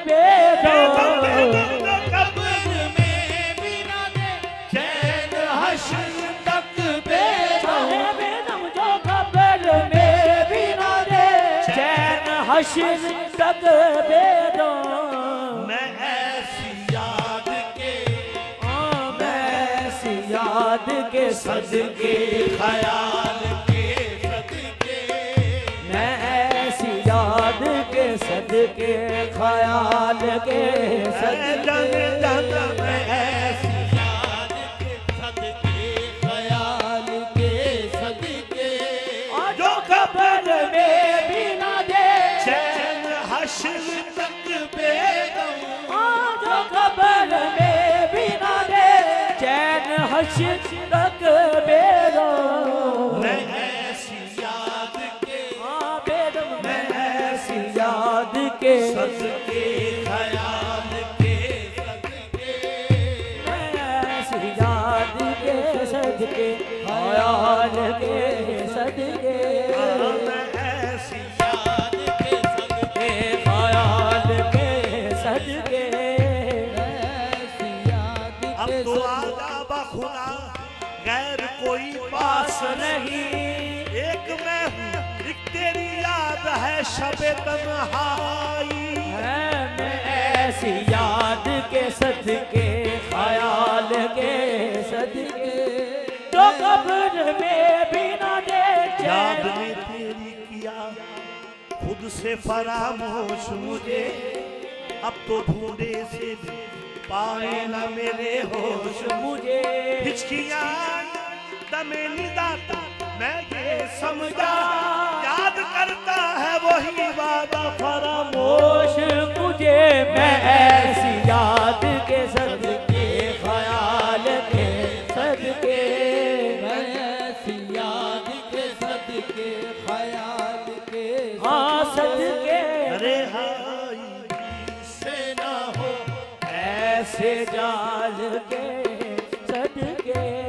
बेदम कब्र में भी ना दे चैन हश्र तक बेदम बेदम जो कब्र में भी ना दे चैन हश्र तक बेदम मैं ऐसी याद के याद के सदके ख्याल के सदके मैं ऐसी याद के सदके ख्याल के सदके मैं ऐसी याद के सदके ख्याल के सदके जो कब्र में भी ना दे चैन हश्र तक बेदम जो कब्र में भी ना दे चैन हश्र तक बेदम मैं ऐसी याद के बेदम मैं ऐसी याद के सदके ख्याल के सदके मैं ऐसी याद के सदके ख्याल के सदके मैं ऐसी याद के सदके ख्याल के सदके ऐसी याद अब के तो आजा बखुदा गैर कोई पास नहीं एक मैं हूँ एक तेरी याद है शबे तन्हाई है मैं ऐसी याद के सदके ख्याल के सदके जो कब्र में भी ना दे याद चैन ने तेरी किया खुद से फरामोश मुझे अब तो ढूंढे से पाए न मेरे होश मुझे हिचकियां दमे निदाता मैं ये समझा याद करता है वही वादा फरामोश होश मुझे मैं ऐसी याद के सदके ख्याल के सदके मैं ऐसी याद के सदके ख्याल के हाँ सदके अरे हाय से ना हो ऐसे जाल के सदके